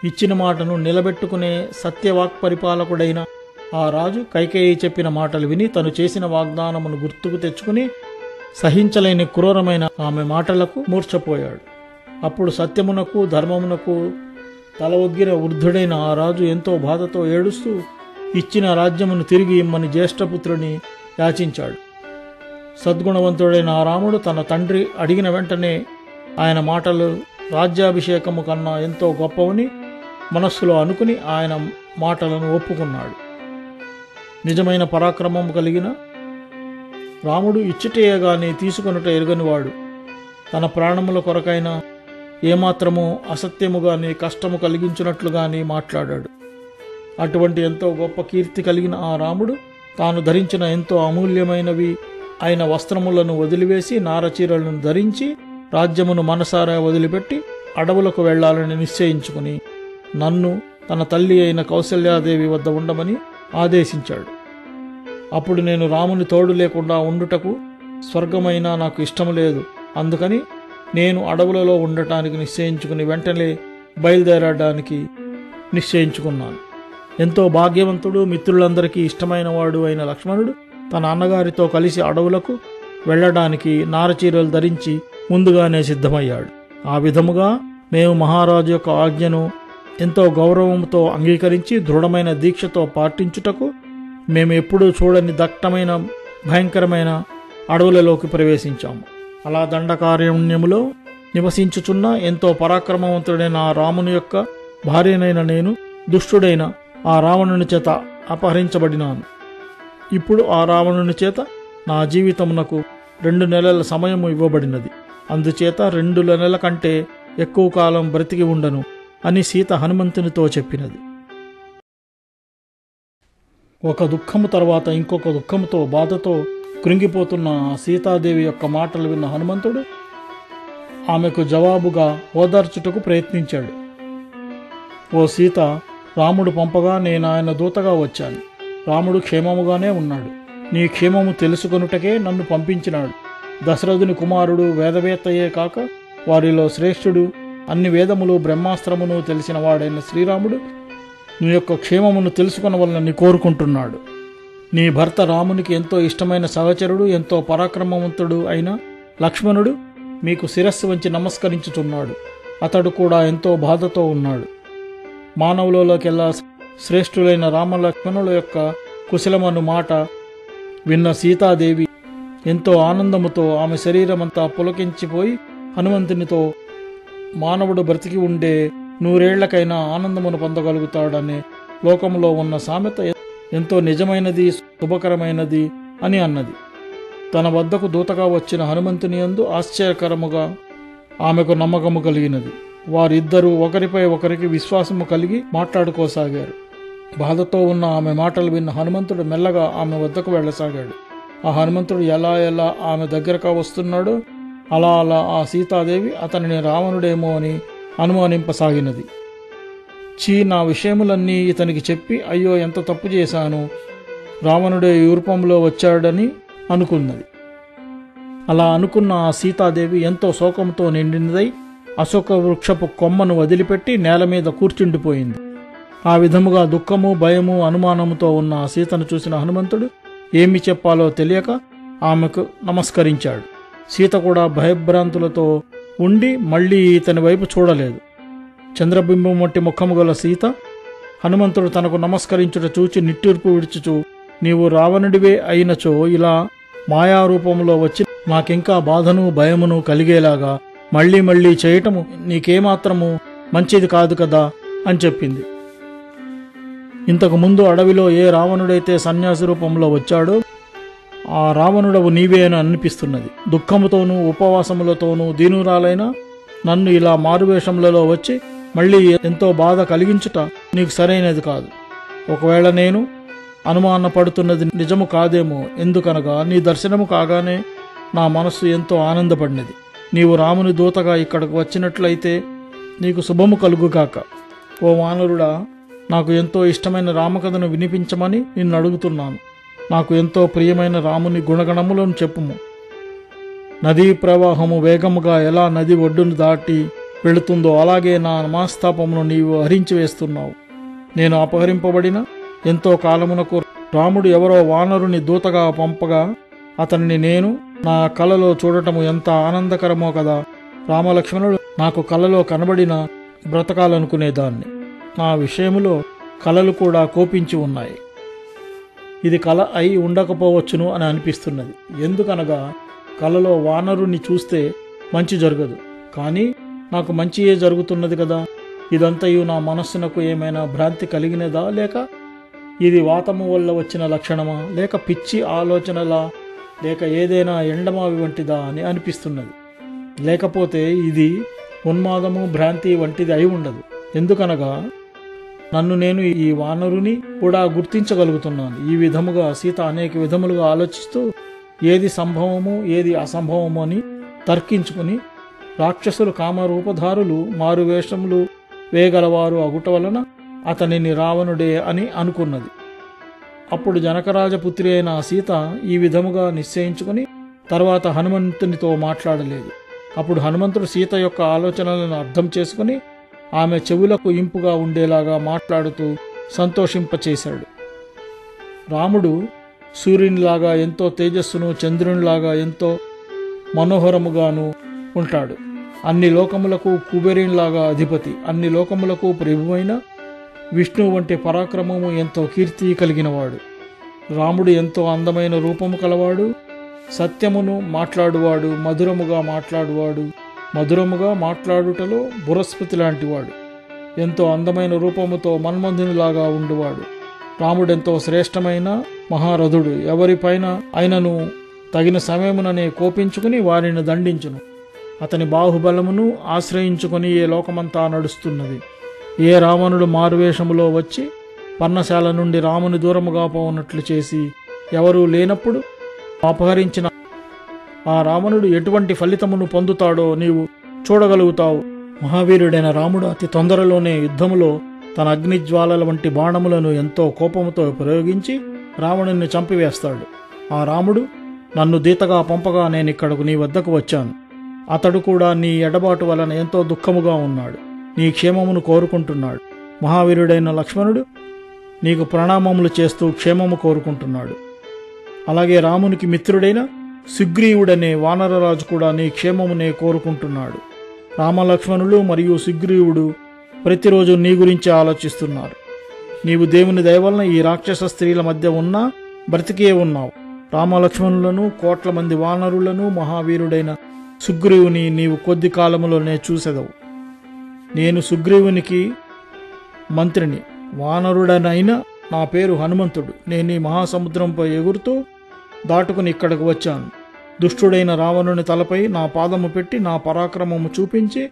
ఇచ్చిన మాటను నిలబెట్టుకునే సత్యవాక్పరిపాలకుడైన ఆ రాజు కైకేయి చెప్పిన మాటలు విని తను చేసిన వాగ్దానమును గుర్తుకు తెచ్చుకుని సహించలేని క్రూరమైన ఆమె మాటలకు మూర్ఛపోయాడు. అప్పుడు సత్యమునకు ధర్మమునకు తల ఒగ్గిన వృద్ధుడైన ఆ రాజు ఎంతో బాధతో ఏడుస్తూ ఇచ్చిన రాజ్యమును తిరిగి ఇమ్మని జ్యేష్ఠపుత్రుని యాచించాడు. సద్గుణవంతుడైన ఆ రాముడు తన తండ్రి అడిగిన వెంటనే ఆయన మాటలు రాజ్యాభిషేకము కన్నా ఎంతో గొప్పవని మనస్సులో అనుకుని ఆయన మాటలను ఒప్పుకున్నాడు. నిజమైన పరాక్రమం కలిగిన రాముడు ఇచ్చుటయే గాని తీసుకొనుట ఎరుగనివాడు. తన ప్రాణముల కొరకైనా ఏమాత్రము అసత్యము గాని కష్టము కలిగించినట్లు గాని మాట్లాడాడు. అటువంటి ఎంతో గొప్ప కీర్తి కలిగిన ఆ రాముడు తాను ధరించిన ఎంతో అమూల్యమైనవి అయిన వస్త్రములను వదిలివేసి నారచీరలను ధరించి రాజ్యమును మనసారా వదిలిపెట్టి అడవులకు వెళ్లాలని నిశ్చయించుకుని నన్ను తన తల్లి అయిన కౌసల్యాదేవి వద్ద ఉండమని ఆదేశించాడు. అప్పుడు నేను రాముని తోడు లేకుండా ఉండుటకు స్వర్గమైనా నాకు ఇష్టము లేదు. అందుకని నేను అడవులలో ఉండటానికి నిశ్చయించుకుని వెంటనే బయలుదేరడానికి నిశ్చయించుకున్నాను. ఎంతో భాగ్యవంతుడు, మిత్రులందరికీ ఇష్టమైన వాడు అయిన లక్ష్మణుడు తన అన్నగారితో కలిసి అడవులకు వెళ్లడానికి నారచీరలు ధరించి ముందుగానే సిద్ధమయ్యాడు. ఆ విధముగా మేము మహారాజు యొక్క ఆజ్ఞను ఎంతో గౌరవంతో అంగీకరించి దృఢమైన దీక్షతో పాటించుటకు మేము ఎప్పుడూ చూడని దట్టమైన భయంకరమైన అడవులలోకి ప్రవేశించాము. అలా దండకారణ్యములో నివసించుచున్న ఎంతో పరాక్రమవంతుడైన ఆ రాముని యొక్క భార్యనైన నేను దుష్టుడైన ఆ రావణుని చేత అపహరించబడినాను. ఇప్పుడు ఆ రావణుని చేత నా జీవితమునకు 2 నెలల సమయము ఇవ్వబడినది. అందుచేత 2 నెలల కంటే ఎక్కువ కాలం బ్రతికి ఉండను అని సీత హనుమంతునితో చెప్పినది. ఒక దుఃఖము తర్వాత ఇంకొక దుఃఖముతో బాధతో కృంగిపోతున్న సీతాదేవి యొక్క మాటలు విన్న హనుమంతుడు ఆమెకు జవాబుగా ఓదార్చుటకు ప్రయత్నించాడు. ఓ సీత, రాముడు పంపగా నేను ఆయన దూతగా వచ్చాను. రాముడు క్షేమముగానే ఉన్నాడు. నీ క్షేమము తెలుసుకొనుటకే నన్ను పంపించినాడు. దశరథుని కుమారుడు వేదవేత్తయే కాక వారిలో శ్రేష్ఠుడు, అన్ని వేదములు బ్రహ్మాస్త్రమును తెలిసిన వాడైన శ్రీరాముడు నీ యొక్క క్షేమమును తెలుసుకొనవలనని కోరుకుంటున్నాడు. నీ భర్త రామునికి ఎంతో ఇష్టమైన సహచరుడు, ఎంతో పరాక్రమవంతుడు అయిన లక్ష్మణుడు మీకు శిరస్సు వంచి నమస్కరించుచున్నాడు. అతడు కూడా ఎంతో బాధతో ఉన్నాడు. మానవులలోకెల్లా శ్రేష్ఠులైన రామలక్ష్మణుల యొక్క కుశలమను మాట విన్న సీతాదేవి ఎంతో ఆనందముతో ఆమె శరీరమంతా పులకించిపోయి హనుమంతునితో మానవుడు బ్రతికి ఉండే 100 ఏళ్లకైనా ఆనందమును పొందగలుగుతాడనే లోకంలో ఉన్న సామెత ఎంతో నిజమైనది, శుభకరమైనది అని అన్నది. తన వద్దకు దూతగా వచ్చిన హనుమంతుని యందు ఆశ్చర్యకరముగా ఆమెకు నమ్మకము కలిగినది. వారిద్దరూ ఒకరిపై ఒకరికి విశ్వాసము కలిగి మాట్లాడుకోసాగారు. బాధతో ఉన్న ఆమె మాటలు విన్న హనుమంతుడు మెల్లగా ఆమె వద్దకు వెళ్ళసాగాడు. ఆ హనుమంతుడు ఎలా ఆమె దగ్గరకు వస్తున్నాడో అలా ఆ సీతాదేవి అతనిని రావణుడేమో అని అనుమానింపసాగినది. నా విషయములన్నీ ఇతనికి చెప్పి అయ్యో ఎంత తప్పు చేశాను, రావణుడే ఈ రూపంలో వచ్చాడని అనుకున్నది. అలా అనుకున్న ఆ సీతాదేవి ఎంతో శోకంతో నిండినదై అశోక వృక్షపు కొమ్మను వదిలిపెట్టి నేల మీద కూర్చుండిపోయింది. ఆ విధముగా దుఃఖము, భయము, అనుమానముతో ఉన్న ఆ సీతను చూసిన హనుమంతుడు ఏమి చెప్పాలో తెలియక ఆమెకు నమస్కరించాడు. సీత కూడా భయభ్రాంతులతో ఉండి మళ్ళీ ఇతని వైపు చూడలేదు. చంద్రబింబం వంటి ముఖము గల సీత హనుమంతుడు తనకు నమస్కరించుట చూచి నిట్టూర్పు విడుచుచు, నీవు రావణుడివే అయినచో ఇలా మాయారూపంలో వచ్చి నాకింకా బాధను భయమును కలిగేలాగా మళ్ళీ చేయటము నీకేమాత్రము మంచిది కాదు కదా అని చెప్పింది. ఇంతకు ముందు అడవిలో ఏ రావణుడైతే సన్యాసి రూపంలో వచ్చాడో ఆ రావణుడవు నీవే అని అనిపిస్తున్నది. దుఃఖముతోనూ ఉపవాసములతోనూ దీనురాలైన నన్ను ఇలా మారువేషములలో వచ్చి మళ్ళీ ఎంతో బాధ కలిగించుట నీకు సరైనది కాదు. ఒకవేళ నేను అనుమానపడుతున్నది నిజము కాదేమో, ఎందుకనగా నీ దర్శనము కాగానే నా మనస్సు ఎంతో ఆనందపడినది. నీవు రాముని దూతగా ఇక్కడకు వచ్చినట్లయితే నీకు శుభము కలుగుగాక. ఓ వానరుడా, నాకు ఎంతో ఇష్టమైన రామకథను వినిపించమని నిన్ను అడుగుతున్నాను. నాకు ఎంతో ప్రియమైన రాముని గుణగణములను చెప్పుము. నదీ ప్రవాహము వేగముగా ఎలా నది ఒడ్డును దాటి వెళుతుందో అలాగే నా మనస్తాపమును నీవు హరించి వేస్తున్నావు. నేను అపహరింపబడిన ఎంతో కాలమునకు రాముడు ఎవరో వానరుని దూతగా పంపగా అతన్ని నేను నా కలలో చూడటము ఎంత ఆనందకరమో కదా. రామలక్ష్మణుడు నాకు కలలో కనబడిన బ్రతకాలనుకునేదాన్ని. నా విషయములో కలలు కూడా కోపించి ఉన్నాయి. ఇది కల అయి ఉండకపోవచ్చును అని అనిపిస్తున్నది. ఎందుకనగా కలలో వానరుని చూస్తే మంచి జరగదు, కానీ నాకు మంచియే జరుగుతున్నది కదా. ఇదంతయు నా మనస్సునకు ఏమైనా భ్రాంతి కలిగినదా, లేక ఇది వాతము వల్ల వచ్చిన లక్షణమా, లేక పిచ్చి ఆలోచనలా, లేక ఏదైనా ఎండమావి వంటిదా అని అనిపిస్తున్నది. లేకపోతే ఇది ఉన్మాదము, భ్రాంతి వంటిది అయి ఉండదు. ఎందుకనగా నన్ను నేను ఈ వానరుని కూడా గుర్తించగలుగుతున్నాను. ఈ విధముగా సీత అనేక విధములుగా ఆలోచిస్తూ ఏది సంభవము ఏది అసంభవము అని తర్కించుకుని రాక్షసులు కామరూపధారులు మారువేషములు వేగలవారు అగుట వలన అతనిని రావణుడే అని అనుకున్నది. అప్పుడు జనకరాజపుత్రి అయిన సీత ఈ విధముగా నిశ్చయించుకుని తర్వాత హనుమంతునితో మాట్లాడలేదు. అప్పుడు హనుమంతుడు సీత యొక్క ఆలోచనలను అర్థం చేసుకుని ఆమె చెవులకు ఇంపుగా ఉండేలాగా మాట్లాడుతూ సంతోషింపచేశాడు. రాముడు సూర్యునిలాగా ఎంతో తేజస్సును, చంద్రునిలాగా ఎంతో మనోహరముగాను ఉంటాడు. అన్ని లోకములకు కుబేరునిలాగా అధిపతి, అన్ని లోకములకు ప్రభువైన విష్ణువు వంటి పరాక్రమము ఎంతో కీర్తి కలిగినవాడు. రాముడు ఎంతో అందమైన రూపము కలవాడు, సత్యమును మాట్లాడువాడు, మధురముగా మాట్లాడుటలో బృహస్పతి లాంటివాడు. ఎంతో అందమైన రూపముతో మన్మంధునిలాగా ఉండువాడు. రాముడెంతో శ్రేష్టమైన మహారథుడు. ఎవరిపైన అయినను తగిన సమయముననే కోపించుకుని వారిని దండించును. అతని బాహుబలమును ఆశ్రయించుకొని ఏ లోకమంతా నడుస్తున్నది. ఏ రావణుడు మారువేషములో వచ్చి పర్ణశాల నుండి రాముని దూరముగా పోనట్లు చేసి ఎవరూ లేనప్పుడు అపహరించిన ఆ రావణుడు ఎటువంటి ఫలితమును పొందుతాడో నీవు చూడగలుగుతావు. మహావీరుడైన రాముడు అతి తొందరలోనే యుద్ధములో తన అగ్నిజ్వాలల వంటి బాణములను ఎంతో కోపముతో ప్రయోగించి రావణుని చంపివేస్తాడు. ఆ రాముడు, నన్ను దీతగా పంపగా నేనిక్కడకు నీ వద్దకు వచ్చాను. అతడు కూడా నీ ఎడబాటు వలన ఎంతో దుఃఖముగా ఉన్నాడు. నీ క్షేమమును కోరుకుంటున్నాడు. మహావీరుడైన లక్ష్మణుడు నీకు ప్రణామములు చేస్తూ క్షేమము కోరుకుంటున్నాడు. అలాగే రామునికి మిత్రుడైన సుగ్రీవుడనే వానరరాజు కూడా నీ క్షేమమునే కోరుకుంటున్నాడు. రామలక్ష్మణులు మరియు సుగ్రీవుడు ప్రతిరోజు నీ గురించి ఆలోచిస్తున్నారు. నీవు దేవుని దయవలన ఈ రాక్షస స్త్రీల మధ్య ఉన్నా బ్రతికే ఉన్నావు. రామలక్ష్మణులను, కోట్ల మంది వానరులను, మహావీరుడైన సుగ్రీవుని నీవు కొద్ది కాలములోనే చూసెదవు. నేను సుగ్రీవునికి మంత్రిని, వానరుడనైన నా పేరు హనుమంతుడు. నేను ఈ మహాసముద్రంపై ఎగురుతూ దాటుకుని ఇక్కడికి వచ్చాను. దుష్టుడైన రావణుని తలపై నా పాదము పెట్టి నా పరాక్రమము చూపించి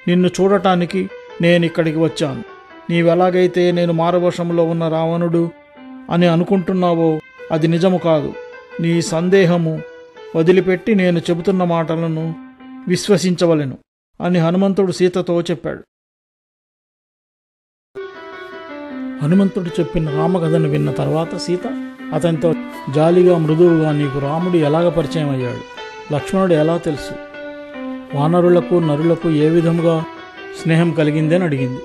నిన్ను చూడటానికి నేనిక్కడికి వచ్చాను. నీవెలాగైతే నేను మారువేషంలో ఉన్న రావణుడు అని అనుకుంటున్నావో అది నిజము కాదు. నీ సందేహము వదిలిపెట్టి నేను చెబుతున్న మాటలను విశ్వసించవలెను అని హనుమంతుడు సీతతో చెప్పాడు. హనుమంతుడు చెప్పిన రామకథను విన్న తర్వాత సీత అతనితో జాలిగా మృదువుగా, నీకు రాముడు ఎలాగ పరిచయం అయ్యాడు? లక్ష్మణుడు ఎలా తెలుసు? వానరులకు నరులకు ఏ విధముగా స్నేహం కలిగిందని అడిగింది.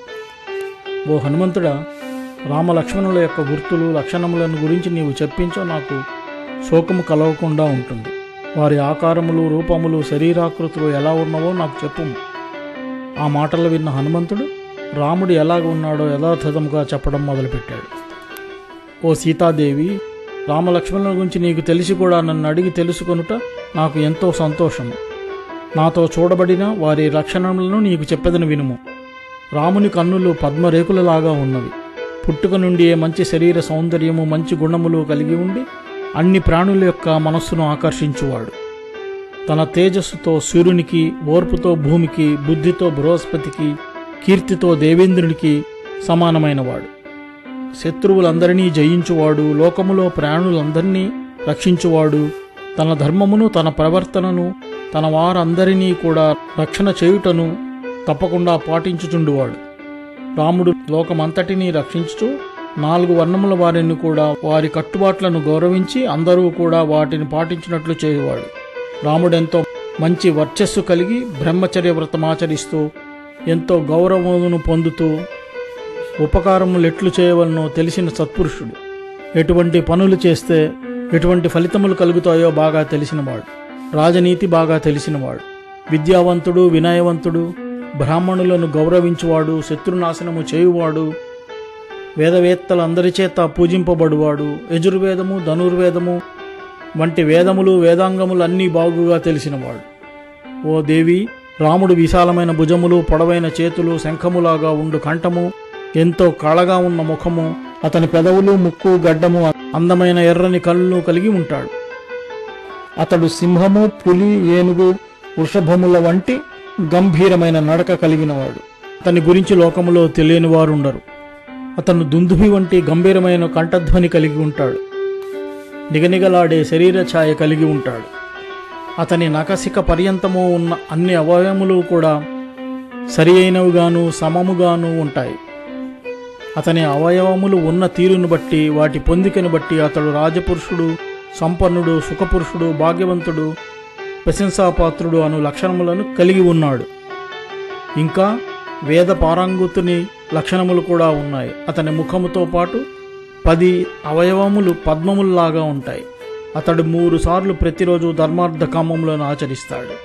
ఓ హనుమంతుడా, రామలక్ష్మణుల యొక్క గుర్తులు, లక్షణములను గురించి నీవు చెప్పించో నాకు శోకము కలగకుండా ఉంటుంది. వారి ఆకారములు, రూపములు, శరీరాకృతులు ఎలా ఉన్నవో నాకు చెప్పుము. ఆ మాటలు విన్న హనుమంతుడు రాముడు ఎలాగ ఉన్నాడో యథాతథముగా చెప్పడం మొదలుపెట్టాడు. ఓ సీతాదేవి, రామలక్ష్మణుల గురించి నీకు తెలిసి కూడా నన్ను అడిగి తెలుసుకొనుట నాకు ఎంతో సంతోషము. నాతో చూడబడిన వారి లక్షణములను నీకు చెప్పెదను వినుము. రాముని కన్నులు పద్మరేకులలాగా ఉన్నవి. పుట్టుక నుండి మంచి శరీర సౌందర్యము, మంచి గుణములు కలిగి ఉండి అన్ని ప్రాణుల యొక్క మనస్సును ఆకర్షించువాడు. తన తేజస్సుతో సూర్యునికి, ఓర్పుతో భూమికి, బుద్ధితో బృహస్పతికి, కీర్తితో దేవేంద్రునికి సమానమైనవాడు. శత్రువులందరినీ జయించువాడు, లోకములో ప్రాణులందరినీ రక్షించువాడు. తన ధర్మమును, తన ప్రవర్తనను, తన వారందరినీ కూడా రక్షణ చేయుటను తప్పకుండా పాటించుచుండువాడు. రాముడు లోకమంతటినీ రక్షించుచు 4 వర్ణముల వారిని కూడా వారి కట్టుబాట్లను గౌరవించి అందరూ కూడా వాటిని పాటించినట్లు చేయువాడు. రాముడెంతో మంచి వర్చస్సు కలిగి బ్రహ్మచర్య వ్రతమాచరిస్తూ ఎంతో గౌరవమును పొందుతూ ఉపకారములు ఎట్లు చేయవలనో తెలిసిన సత్పురుషుడు. ఎటువంటి పనులు చేస్తే ఎటువంటి ఫలితములు కలుగుతాయో బాగా తెలిసినవాడు. రాజనీతి బాగా తెలిసినవాడు. విద్యావంతుడు, వినయవంతుడు, బ్రాహ్మణులను గౌరవించువాడు, శత్రునాశనము చేయువాడు, వేదవేత్తలందరి చేత పూజింపబడువాడు. యజుర్వేదము, ధనుర్వేదము వంటి వేదములు, వేదాంగములన్నీ బాగుగా తెలిసినవాడు. ఓ దేవి, రాముడు విశాలమైన భుజములు, పొడవైన చేతులు, శంఖములాగా ఉండు కంఠము, ఎంతో కళగా ఉన్న ముఖము, అతని పెదవులు, ముక్కు, గడ్డము, అందమైన ఎర్రని కళ్ళు కలిగి ఉంటాడు. అతడు సింహము, పులి, ఏనుగు, వృషభముల వంటి గంభీరమైన నడక కలిగినవాడు. అతని గురించి లోకములో తెలియని వారుండరు. అతను దుందుభి వంటి గంభీరమైన కంఠధ్వని కలిగి ఉంటాడు. నిగనిగలాడే శరీర ఛాయ కలిగి ఉంటాడు. అతని నఖశిఖ పర్యంతము ఉన్న అన్ని అవయవములు కూడా సరి అయినవిగాను సమముగాను ఉంటాయి. అతని అవయవములు ఉన్న తీరును బట్టి, వాటి పొందికను బట్టి అతడు రాజపురుషుడు, సంపన్నుడు, సుఖపురుషుడు, భాగ్యవంతుడు, ప్రశంసాపాత్రుడు అను లక్షణములను కలిగి ఉన్నాడు. ఇంకా వేద పారంగుతుని లక్షణములు కూడా ఉన్నాయి. అతని ముఖముతో పాటు 10 అవయవములు పద్మముల్లాగా ఉంటాయి. అతడు 3 సార్లు ప్రతిరోజు ధర్మార్థ కామములను ఆచరిస్తాడు.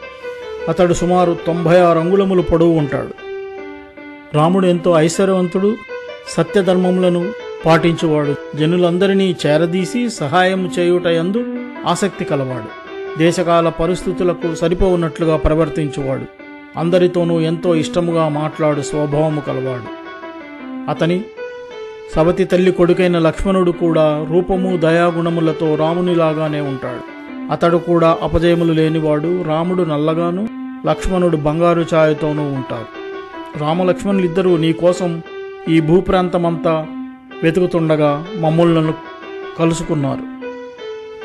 అతడు సుమారు 96 అంగుళములు పొడవు ఉంటాడు. రాముడు ఎంతో ఐశ్వర్యవంతుడు, సత్యధర్మములను పాటించువాడు, జనులందరినీ చేరదీసి సహాయం చేయుటయందు ఆసక్తి కలవాడు, దేశకాల పరిస్థితులకు సరిపోవున్నట్లుగా ప్రవర్తించువాడు, అందరితోనూ ఎంతో ఇష్టముగా మాట్లాడు స్వభావము కలవాడు. అతని సవతి తల్లి కొడుకైన లక్ష్మణుడు కూడా రూపము దయాగుణములతో రామునిలాగానే ఉంటాడు. అతడు కూడా అపజయములు లేనివాడు. రాముడు నల్లగాను, లక్ష్మణుడు బంగారు ఛాయతోనూ ఉంటారు. రామలక్ష్మణులిద్దరూ నీ కోసం ఈ భూప్రాంతమంతా వెతుకుతుండగా మమ్ములను కలుసుకున్నారు.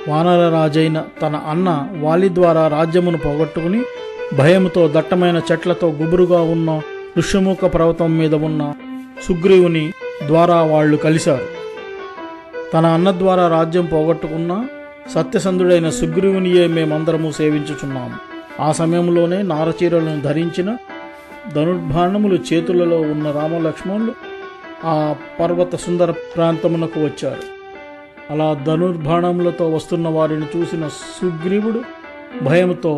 వానరరాజైన తన అన్న వాలి ద్వారా రాజ్యమును పోగొట్టుకుని భయముతో దట్టమైన చెట్లతో గుబురుగా ఉన్న ఋష్యముఖ పర్వతం మీద ఉన్న సుగ్రీవుని ద్వారా వాళ్ళు కలిశారు. తన అన్న ద్వారా రాజ్యం పోగొట్టుకున్న సత్యసంధుడైన సుగ్రీవునియే మేమందరము సేవించుచున్నాము. ఆ సమయంలోనే నారచీరలను ధరించిన ధనుర్బాణములు చేతులలో ఉన్న రామలక్ష్మణులు ఆ పర్వత సుందర ప్రాంతమునకు వచ్చారు. అలా ధనుర్బాణములతో వస్తున్న వారిని చూసిన సుగ్రీవుడు భయంతో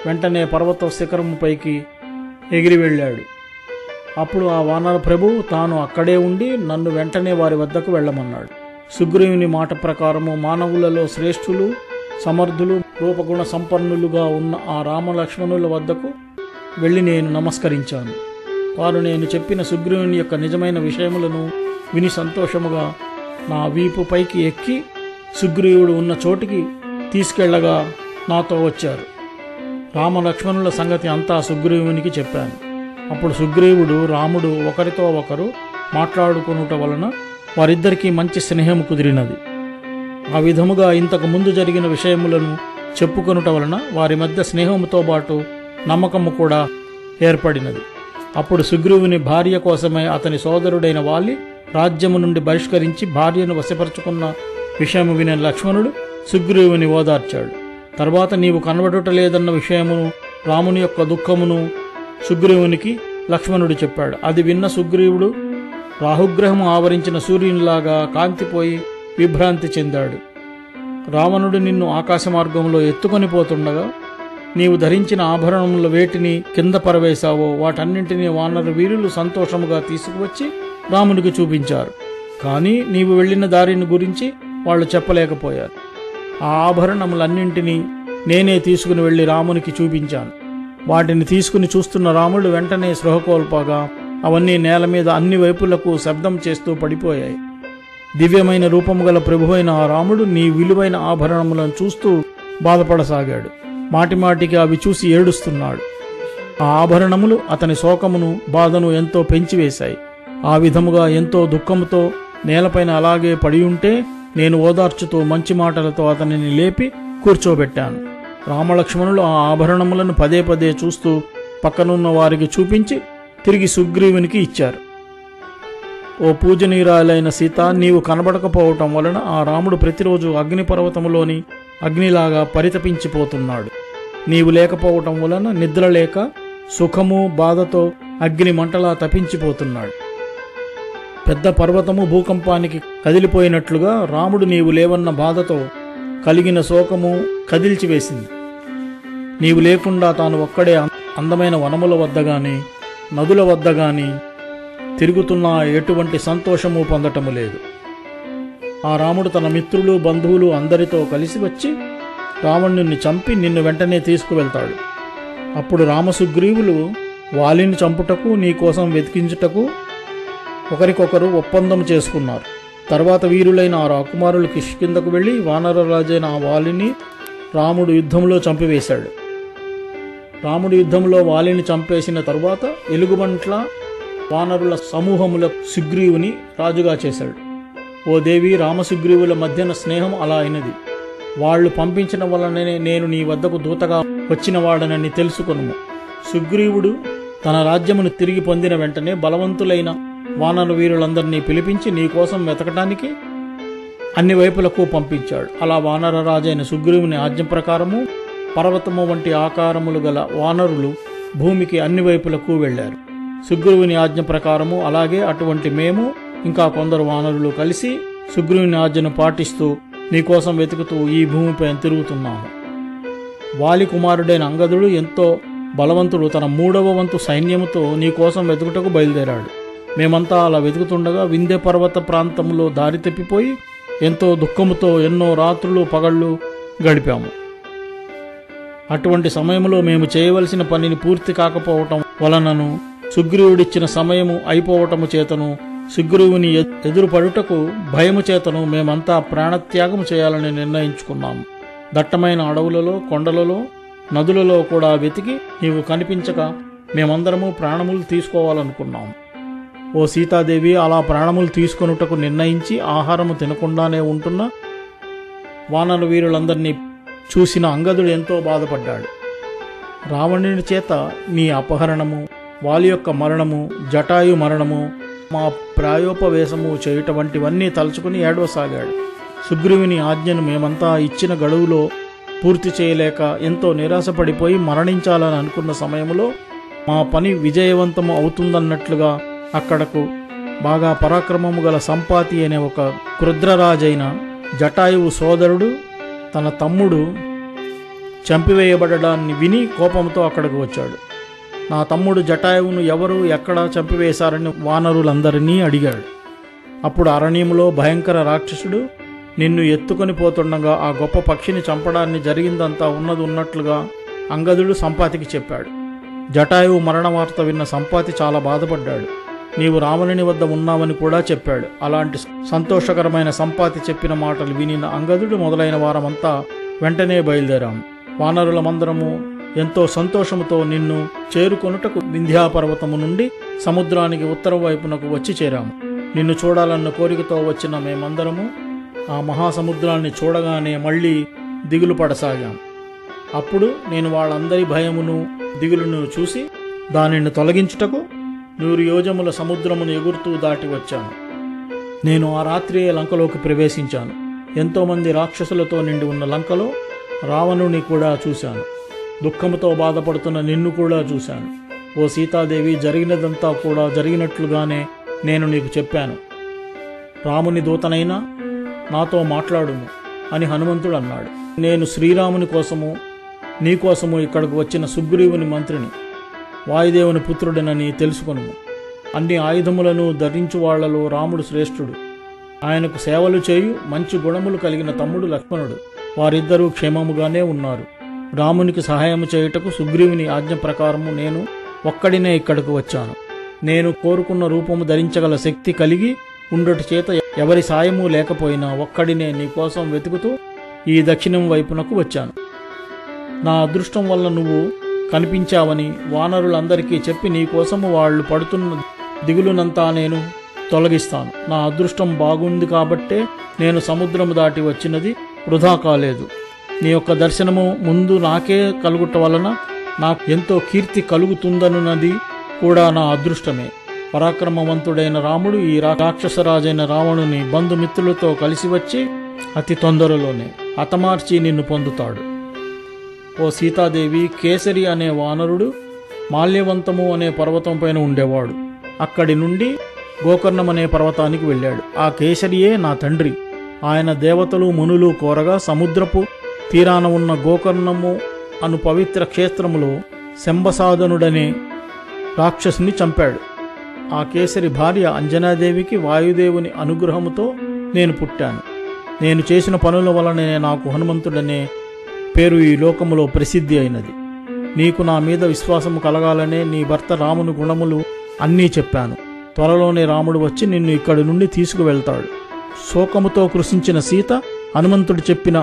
వెంటనే పర్వత శిఖరముపైకి ఎగిరి వెళ్ళాడు. అప్పుడు ఆ వానర ప్రభువు తాను అక్కడే ఉండి నన్ను వెంటనే వారి వద్దకు వెళ్ళమన్నాడు. సుగ్రీవుని మాట ప్రకారము మానవులలో శ్రేష్ఠులు, సమర్థులు, రూపగుణ సంపన్నులుగా ఉన్న ఆ రామలక్ష్మణుల వద్దకు వెళ్ళి నేను నమస్కరించాను. వారు నేను చెప్పిన సుగ్రీవుని యొక్క నిజమైన విషయములను విని సంతోషముగా నా వీపు పైకి ఎక్కి సుగ్రీవుడు ఉన్న చోటికి తీసుకెళ్లగా నాతో వచ్చారు. రామలక్ష్మణుల సంగతి అంతా సుగ్రీవునికి చెప్పాను. అప్పుడు సుగ్రీవుడు రాముడు ఒకరితో ఒకరు మాట్లాడుకొనుట వలన వారిద్దరికీ మంచి స్నేహము కుదిరినది. ఆ విధముగా ఇంతకు ముందు జరిగిన విషయములను చెప్పుకొనుట వలన వారి మధ్య స్నేహముతో పాటు నమ్మకము కూడా ఏర్పడినది. అప్పుడు సుగ్రీవుని భార్య కోసమై అతని సోదరుడైన వాలి రాజ్యము నుండి బహిష్కరించి భార్యను వశపరుచుకున్న విషయము విని లక్ష్మణుడు సుగ్రీవుని ఓదార్చాడు. తర్వాత నీవు కనబడుటలేదన్న విషయమును, రాముని యొక్క దుఃఖమును సుగ్రీవునికి లక్ష్మణుడు చెప్పాడు. అది విన్న సుగ్రీవుడు రాహుగ్రహము ఆవరించిన సూర్యునిలాగా కాంతిపోయి విభ్రాంతి చెందాడు. రావణుడు నిన్ను ఆకాశ మార్గంలో ఎత్తుకొని పోతుండగా నీవు ధరించిన ఆభరణముల వేటిని కింద పరవేశావో వాటన్నింటినీ వానర వీరులు సంతోషముగా తీసుకువచ్చి రామునికి చూపించారు. కానీ నీవు వెళ్ళిన దారిని గురించి వాళ్ళు చెప్పలేకపోయారు. ఆ ఆభరణములన్నింటినీ నేనే తీసుకుని వెళ్ళి రామునికి చూపించాను. వాటిని తీసుకుని చూస్తున్న రాముడు వెంటనే స్పృహ కోల్పోగా అవన్నీ నేల మీద అన్ని వైపులకు శబ్దం చేస్తూ పడిపోయాయి. దివ్యమైన రూపము గల ప్రభువైన ఆ రాముడు నీ విలువైన ఆభరణములను చూస్తూ బాధపడసాగాడు. మాటిమాటికి అవి చూసి ఏడుస్తున్నాడు. ఆ ఆభరణములు అతని శోకమును, బాధను ఎంతో పెంచివేశాయి. ఆ విధముగా ఎంతో దుఃఖముతో నేలపైన అలాగే పడి ఉంటే నేను ఓదార్చుతూ మంచి మాటలతో అతనిని లేపి కూర్చోబెట్టాను. రామలక్ష్మణులు ఆ ఆభరణములను పదే పదే చూస్తూ పక్కనున్న వారికి చూపించి తిరిగి సుగ్రీవునికి ఇచ్చారు. ఓ పూజనీయురాలైన సీత, నీవు కనబడకపోవటం వలన ఆ రాముడు ప్రతిరోజు అగ్నిపర్వతములోని అగ్నిలాగా పరితపించిపోతున్నాడు. నీవు లేకపోవటం వలన నిద్రలేక సుఖము బాధతో అగ్ని మంటలా తపించిపోతున్నాడు. పెద్ద పర్వతము భూకంపానికి కదిలిపోయినట్లుగా రాముడు నీవు లేవన్న బాధతో కలిగిన శోకము కదిల్చివేసింది. నీవు లేకుండా తాను ఒక్కడే అందమైన వనముల వద్ద గాని నదుల వద్ద గాని తిరుగుతున్నా ఎటువంటి సంతోషము పొందటము లేదు. ఆ రాముడు తన మిత్రులు, బంధువులు అందరితో కలిసి వచ్చి రావణుని చంపి నిన్ను వెంటనే తీసుకువెళ్తాడు. అప్పుడు రామసుగ్రీవులు వాలిని చంపుటకు, నీ కోసం వెతికించుటకు ఒకరికొకరు ఒప్పందం చేసుకున్నారు. తర్వాత వీరులైన ఆ రాకుమారులు కిష్కిందకు వెళ్లి వానరరాజైన ఆ వాలిని రాముడు యుద్ధంలో చంపివేశాడు. రాముడు యుద్ధంలో వాలిని చంపేసిన తరువాత ఎలుగుబంట్ల వానరుల సమూహముల సుగ్రీవుని రాజుగా చేశాడు. ఓ దేవి, రామసుగ్రీవుల మధ్యన స్నేహం అలా అయినది. వాళ్ళు పంపించిన వలననే నేను నీ వద్దకు దూతగా వచ్చినవాడనని తెలుసుకొనుము. సుగ్రీవుడు తన రాజ్యమును తిరిగి పొందిన వెంటనే బలవంతులైన వానర వీరులందరినీ పిలిపించి నీ కోసం వెతకటానికి అన్ని వైపులకు పంపించాడు. అలా వానర రాజైన సుగ్రీవుని ఆజ్ఞ ప్రకారము పర్వతము వంటి ఆకారములు గల వానరులు భూమికి అన్ని వైపులకు వెళ్లారు. సుగ్రీవుని ఆజ్ఞ ప్రకారము అలాగే అటువంటి మేము ఇంకా కొందరు వానరులు కలిసి సుగ్రీవుని ఆజ్ఞను పాటిస్తూ నీకోసం వెతుకుతూ ఈ భూమిపై తిరుగుతున్నాము. వాలి కుమారుడైన అంగదుడు ఎంతో బలవంతుడు తన 3వ వంతు సైన్యముతో నీకోసం వెతుకుటకు బయలుదేరాడు. మేమంతా అలా వెతుకుతుండగా వింధ్య పర్వత ప్రాంతంలో దారి తప్పిపోయి ఎంతో దుఃఖముతో ఎన్నో రాత్రులు పగళ్ళు గడిపాము. అటువంటి సమయంలో మేము చేయవలసిన పనిని పూర్తి కాకపోవటం వలనను సుగ్రీవుడిచ్చిన సమయము అయిపోవటము చేతను సుగ్రీవుని ఎదురుపడుటకు భయము చేతను మేమంతా ప్రాణత్యాగము చేయాలని నిర్ణయించుకున్నాము. దట్టమైన అడవులలో, కొండలలో, నదులలో కూడా వెతికి నీవు కనిపించక మేమందరము ప్రాణములు తీసుకోవాలనుకున్నాము. ఓ సీతాదేవి, అలా ప్రాణములు తీసుకొనుటకు నిర్ణయించి ఆహారము తినకుండానే ఉంటున్న వానర వీరులందరినీ చూసిన అంగదుడు ఎంతో బాధపడ్డాడు. రావణుని చేత నీ అపహరణము, వాలి యొక్క మరణము, జటాయు మరణము, మా ప్రాయోపవేశము చేయుట వంటివన్నీ తలుచుకుని ఏడవసాగాడు. సుగ్రీవుని ఆజ్ఞను మేమంతా ఇచ్చిన గడువులో పూర్తి చేయలేక ఎంతో నిరాశపడిపోయి మరణించాలని అనుకున్న సమయంలో మా పని విజయవంతము అవుతుందన్నట్లుగా అక్కడకు బాగా పరాక్రమము గల సంపాతి అనే ఒక క్రుద్రరాజైన జటాయువు సోదరుడు తన తమ్ముడు చంపివేయబడడాన్ని విని కోపంతో అక్కడికి వచ్చాడు. నా తమ్ముడు జటాయువును ఎవరు ఎక్కడ చంపివేశారని వానరులందరినీ అడిగాడు. అప్పుడు అరణ్యంలో భయంకర రాక్షసుడు నిన్ను ఎత్తుకొని పోతుండగా ఆ గొప్ప పక్షిని చంపడాన్ని జరిగిందంతా ఉన్నది ఉన్నట్లుగా అంగదుడు సంపాతికి చెప్పాడు. జటాయువు మరణ వార్త విన్న సంపాతి చాలా బాధపడ్డాడు. నీవు రావణుని వద్ద ఉన్నావని కూడా చెప్పాడు. అలాంటి సంతోషకరమైన సంపాతి చెప్పిన మాటలు వినిన అంగదుడు మొదలైన వారమంతా వెంటనే బయలుదేరాము. వానరులమందరము ఎంతో సంతోషముతో నిన్ను చేరుకొనుటకు వింధ్యాపర్వతము నుండి సముద్రానికి ఉత్తరం వైపునకు వచ్చి చేరాము. నిన్ను చూడాలన్న కోరికతో వచ్చిన మేమందరము ఆ మహాసముద్రాన్ని చూడగానే మళ్ళీ దిగులు పడసాగాం. అప్పుడు నేను వాళ్ళందరి భయమును దిగులును చూసి దానిని తొలగించుటకు 100 యోజముల సముద్రమును ఎగురుతూ దాటి వచ్చాను. నేను ఆ రాత్రియే లంకలోకి ప్రవేశించాను. ఎంతోమంది రాక్షసులతో నిండి ఉన్న లంకలో రావణుని కూడా చూశాను. దుఃఖముతో బాధపడుతున్న నిన్ను కూడా చూశాను. ఓ సీతాదేవి, జరిగినదంతా కూడా జరిగినట్లుగానే నేను నీకు చెప్పాను. రాముని దూతనైనా నాతో మాట్లాడుము అని హనుమంతుడు అన్నాడు. నేను శ్రీరాముని కోసము నీకోసము ఇక్కడకు వచ్చిన సుగ్రీవుని మంత్రిని, వాయుదేవుని పుత్రుడనని తెలుసుకొను. అన్ని ఆయుధములను ధరించు వాళ్లలో రాముడు శ్రేష్ఠుడు. ఆయనకు సేవలు చేయు మంచి గుణములు కలిగిన తమ్ముడు లక్ష్మణుడు. వారిద్దరూ క్షేమముగానే ఉన్నారు. రామునికి సహాయము చేయుటకు సుగ్రీవుని ఆజ్ఞ ప్రకారము నేను ఒక్కడినే ఇక్కడకు వచ్చాను. నేను కోరుకున్న రూపము ధరించగల శక్తి కలిగి ఉండుట చేత ఎవరి సాయము లేకపోయినా ఒక్కడినే నీకోసం వెతుకుతూ ఈ దక్షిణం వైపునకు వచ్చాను. నా అదృష్టం వల్ల నువ్వు కనిపించావని వానరులందరికీ చెప్పి నీకోసము వాళ్ళు పడుతున్న దిగులునంతా నేను తొలగిస్తాను. నా అదృష్టం బాగుంది కాబట్టే నేను సముద్రము దాటి వచ్చినది వృధా కాలేదు. నీ యొక్క దర్శనము ముందు నాకే కలుగుట వలన నాకు ఎంతో కీర్తి కలుగుతుందనున్నది కూడా నా అదృష్టమే. పరాక్రమవంతుడైన రాముడు ఈ రాక్షసరాజైన రావణుని బంధుమిత్రులతో కలిసి వచ్చి అతి తొందరలోనే హతమార్చి నిన్ను పొందుతాడు. ఓ సీతాదేవి, కేసరి అనే వానరుడు మాల్యవంతము అనే పర్వతం పైన ఉండేవాడు. అక్కడి నుండి గోకర్ణం అనే పర్వతానికి వెళ్ళాడు. ఆ కేసరియే నా తండ్రి. ఆయన దేవతలు మునులు కోరగా సముద్రపు తీరాన ఉన్న గోకర్ణము అను పవిత్ర క్షేత్రములో శంబసాదనుడనే రాక్షసుని చంపాడు. ఆ కేసరి భార్య అంజనాదేవికి వాయుదేవుని అనుగ్రహముతో నేను పుట్టాను. నేను చేసిన పనుల వలనే నాకు హనుమంతుడనే పేరు ఈ లోకములో ప్రసిద్ధి అయినది. నీకు నా మీద విశ్వాసము కలగాలనే నీ భర్త రాముని గుణములు అన్నీ చెప్పాను. త్వరలోనే రాముడు వచ్చి నిన్ను ఇక్కడి నుండి తీసుకువెళ్తాడు. శోకముతో కృషించిన సీత హనుమంతుడు చెప్పిన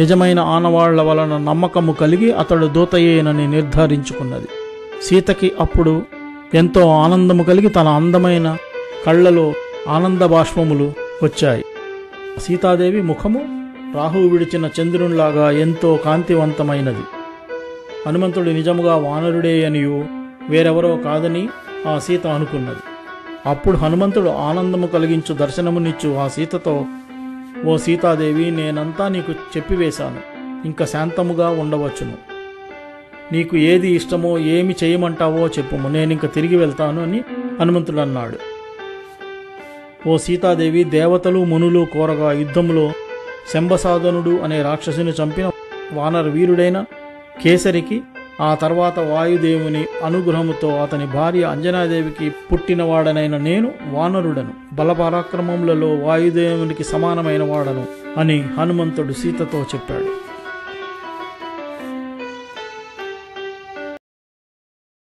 నిజమైన ఆనవాళ్ల వలన నమ్మకము కలిగి అతడు దూతయ్యేనని నిర్ధారించుకున్నది. సీతకి అప్పుడు ఎంతో ఆనందము కలిగి తన అందమైన కళ్ళలో ఆనంద బాష్పములు వచ్చాయి. సీతాదేవి ముఖము రాహువు విడిచిన చంద్రునిలాగా ఎంతో కాంతివంతమైనది. హనుమంతుడు నిజముగా వానరుడే అనియు వేరెవరో కాదని ఆ సీత అనుకున్నది. అప్పుడు హనుమంతుడు ఆనందము కలిగించు దర్శనమునిచ్చు ఆ సీతతో, ఓ సీతాదేవి, నేనంతా నీకు చెప్పివేశాను. ఇంకా శాంతముగా ఉండవచ్చును. నీకు ఏది ఇష్టమో ఏమి చేయమంటావో చెప్పుము, నేనింక తిరిగి వెళ్తాను అని హనుమంతుడు అన్నాడు. ఓ సీతాదేవి, దేవతలు మునులు కోరగా యుద్ధములో శంబసాదనుడు అనే రాక్షసుని చంపిన వానర వీరుడైన కేసరికి ఆ తర్వాత వాయుదేవుని అనుగ్రహముతో అతని భార్య అంజనాదేవికి పుట్టినవాడనైన నేను వానరుడను, బలపరాక్రమములలో వాయుదేవునికి సమానమైన వాడను అని హనుమంతుడు సీతతో చెప్పాడు.